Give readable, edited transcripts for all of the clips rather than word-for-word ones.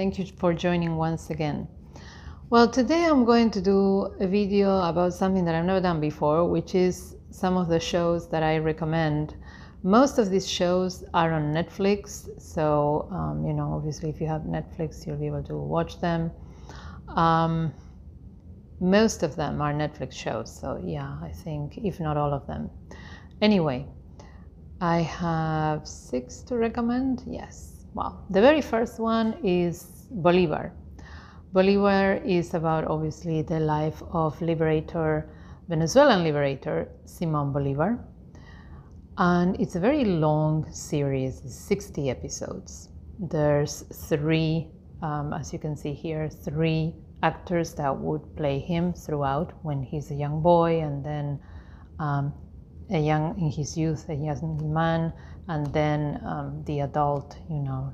Thank you for joining once again. Well, today I'm going to do a video about something that I've never done before, which is some of the shows that I recommend. Most of these shows are on Netflix, so obviously if you have Netflix, you'll be able to watch them. Most of them are Netflix shows, so yeah, I think, if not all of them. Anyway, I have 6 to recommend. Yes. Well, the very first one is Bolivar. Bolivar is about, obviously, the life of Venezuelan liberator Simón Bolivar. And it's a very long series, 60 episodes. There's 3, as you can see here, 3 actors that would play him throughout when he's a young boy, and then in his youth, a young man, and then the adult,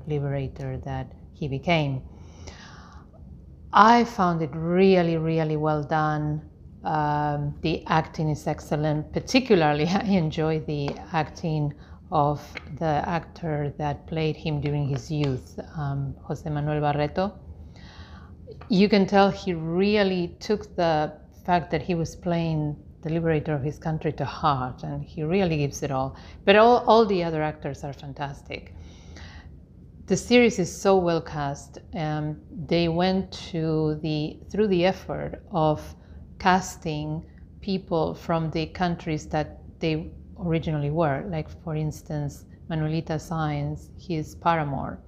liberator that he became. I found it really, really well done. The acting is excellent. Particularly, I enjoy the acting of the actor that played him during his youth, Jose Manuel Barreto. You can tell he really took the fact that he was playing the liberator of his country to heart, and he really gives it all. But all the other actors are fantastic. The series is so well cast. They went through the effort of casting people from the countries that they originally were. Like, for instance, Manuelita Sáenz, his paramour,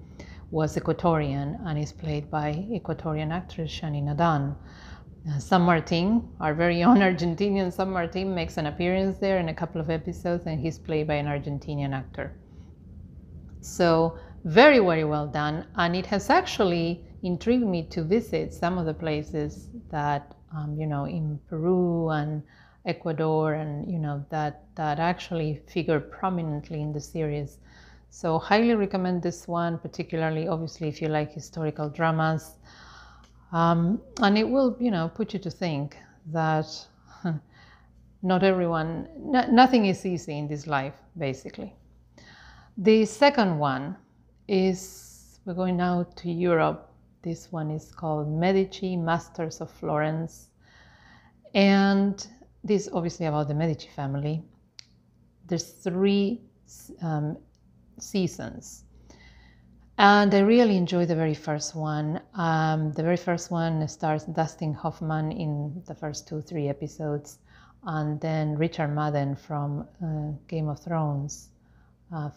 was Ecuadorian and is played by Ecuadorian actress Shani Nadan. San Martin, our very own Argentinian San Martin, makes an appearance there in a couple of episodes, and he's played by an Argentinian actor. So very, very well done, and it has actually intrigued me to visit some of the places that in Peru and Ecuador, and that actually figure prominently in the series. So highly recommend this one, particularly obviously if you like historical dramas, and it will put you to think that nothing is easy in this life, basically. The second one is, we're going now to Europe. This one is called Medici, Masters of Florence. And this is obviously about the Medici family. There's 3 seasons. And I really enjoy the very first one. The very first one stars Dustin Hoffman in the first 2-3 episodes. And then Richard Madden from Game of Thrones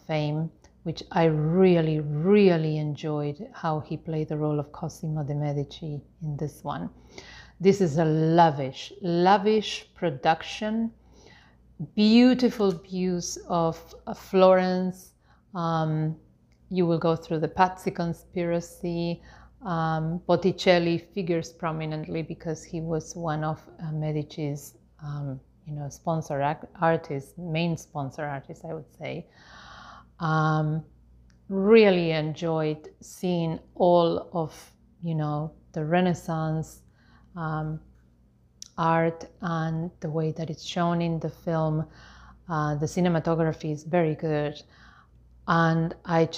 fame, which I really, really enjoyed how he played the role of Cosimo de' Medici in this one. This is a lavish production, beautiful views of Florence. You will go through the Pazzi conspiracy. Botticelli figures prominently because he was one of Medici's sponsor artists, main sponsor artists, I would say. Really enjoyed seeing all of the Renaissance art and the way that it's shown in the film. The cinematography is very good, and I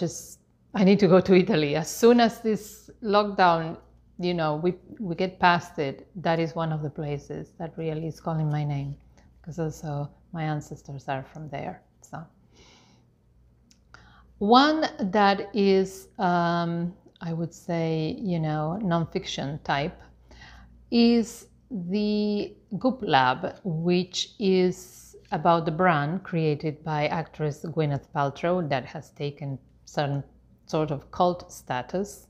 need to go to Italy as soon as this lockdown we get past it. That is one of the places that really is calling my name, because also my ancestors are from there. So one that is, I would say, nonfiction type, is the Goop Lab, which is about the brand created by actress Gwyneth Paltrow that has taken some sort of cult status.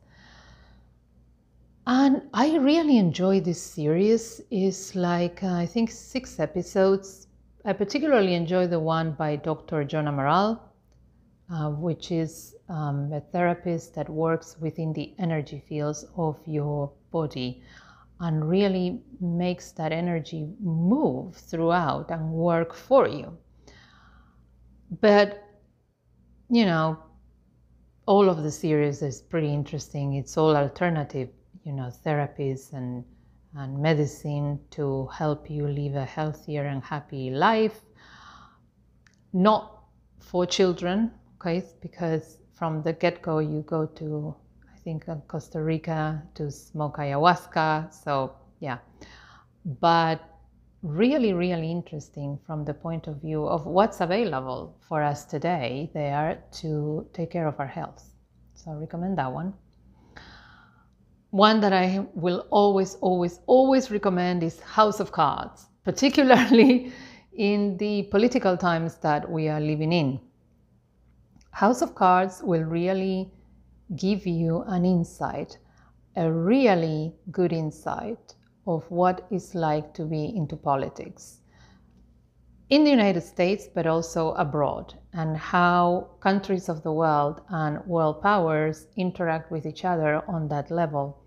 And I really enjoy this series. It's like, I think, 6 episodes. I particularly enjoy the one by Dr. John Amaral, which is a therapist that works within the energy fields of your body and really makes that energy move throughout and work for you. But, all of the series is pretty interesting. It's all alternative, therapies and medicine to help you live a healthier and happy life. Not for children, okay, because from the get-go you go to, I think, in Costa Rica to smoke ayahuasca. So yeah, but really, really interesting from the point of view of what's available for us today there to take care of our health. So I recommend that one. One that I will always, always, always recommend is House of Cards, particularly in the political times that we are living in. House of Cards will really give you an insight, a really good insight of what it's like to be into politics in the United States, but also abroad, and how countries of the world and world powers interact with each other on that level.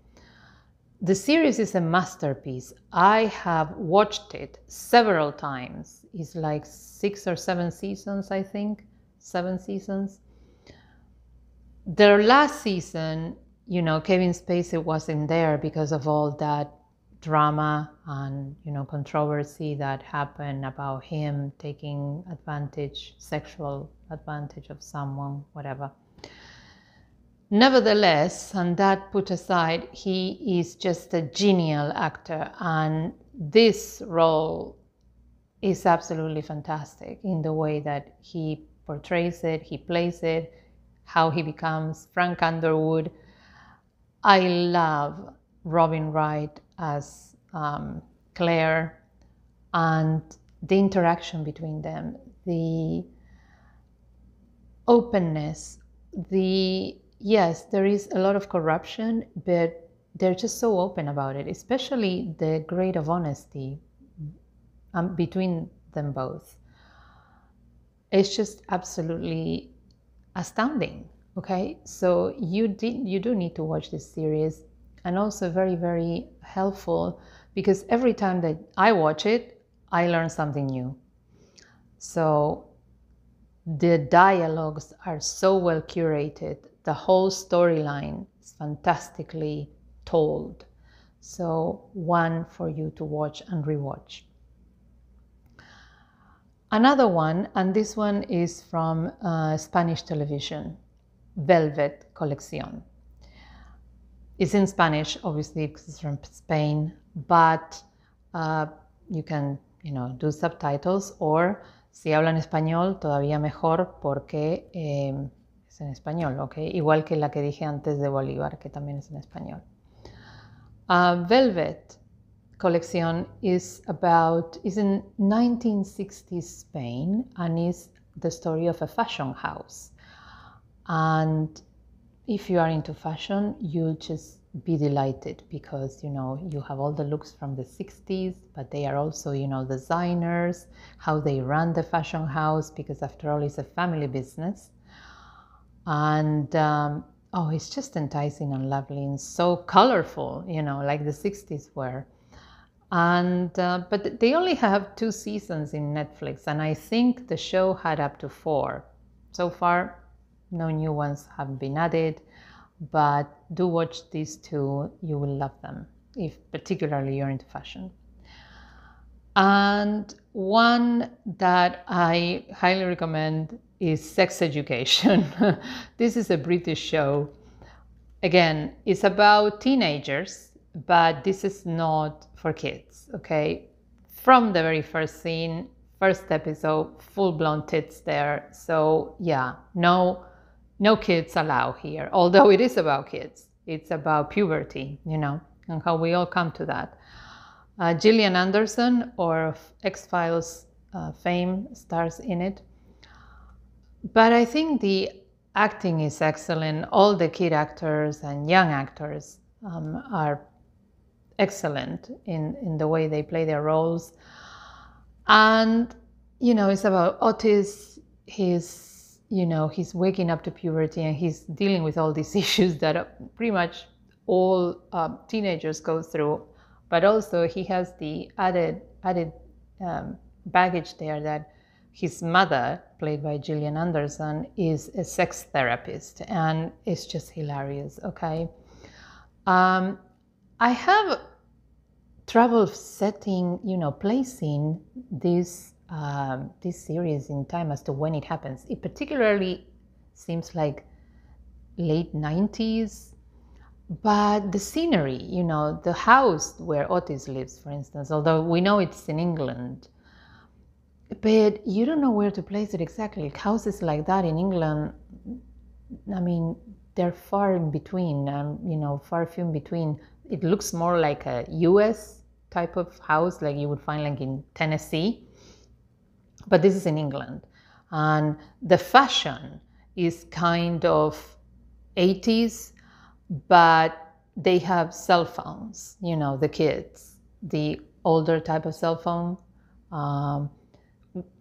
The series is a masterpiece. I have watched it several times. It's like 6 or 7 seasons, I think, 7 seasons. Their last season, Kevin Spacey wasn't there because of all that drama and controversy that happened about him taking sexual advantage of someone, whatever. Nevertheless, and that put aside, he is just a genial actor, and this role is absolutely fantastic in the way that he portrays it, he plays it, how he becomes Frank Underwood. I love Robin Wright as Claire, and the interaction between them, the openness, yes, there is a lot of corruption, but they're just so open about it, especially the grade of honesty between them both. It's just absolutely astounding. Okay, so you do need to watch this series, and also very, very helpful, because every time that I watch it, I learn something new. So the dialogues are so well curated. The whole storyline is fantastically told. So one for you to watch and rewatch. Another one, and this one is from Spanish television, Velvet Colección. It's in Spanish, obviously, because it's from Spain, but you can, do subtitles, or si hablan español, todavía mejor, porque es en español, ¿ok? Igual que la que dije antes de Bolívar, que también es en español. Velvet Colección is in 1960s Spain, and is the story of a fashion house. And if you are into fashion, you'll just be delighted, because you have all the looks from the 60s, but they are also designers, how they run the fashion house, because after all it's a family business. And it's just enticing and lovely and so colorful, like the 60s were. And but they only have 2 seasons in Netflix, and I think the show had up to 4 so far. No new ones have been added, but do watch these 2. You will love them, if particularly you're into fashion. And one that I highly recommend is Sex Education. This is a British show. Again, it's about teenagers, but this is not for kids, okay? From the very first scene, first episode, full-blown tits there. So yeah, no kids allowed here, although it is about kids. It's about puberty, and how we all come to that. Gillian Anderson, of X-Files fame, stars in it. But I think the acting is excellent. All the kid actors and young actors are excellent in the way they play their roles. And, it's about Otis. He's waking up to puberty, and he's dealing with all these issues that pretty much all teenagers go through. But also he has the added baggage there that his mother, played by Gillian Anderson, is a sex therapist, and it's just hilarious, okay? I have trouble setting, placing this series in time as to when it happens. It particularly seems like late 90s, But the scenery, the house where Otis lives, for instance, although we know it's in England, but you don't know where to place it exactly. Houses like that in England, I mean, they're far in between, far few in between. It looks more like a US type of house, like you would find like in Tennessee, but this is in England. And the fashion is kind of 80s, but they have cell phones, the kids, the older type of cell phone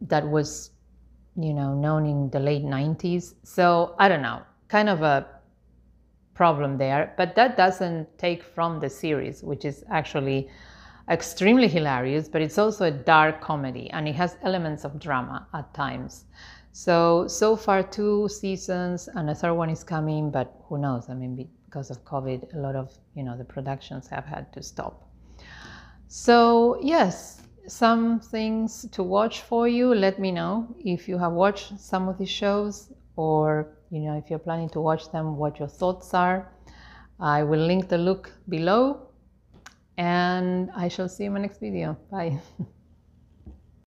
that was, known in the late 90s. So I don't know, kind of a problem there, but that doesn't take from the series, which is actually extremely hilarious, but it's also a dark comedy and it has elements of drama at times. So far 2 seasons and a third one is coming, but who knows? I mean, because of COVID, a lot of, the productions have had to stop. So yes, some things to watch for you. Let me know if you have watched some of these shows, or if you're planning to watch them, what your thoughts are. I will link the look below, and I shall see you in my next video. Bye.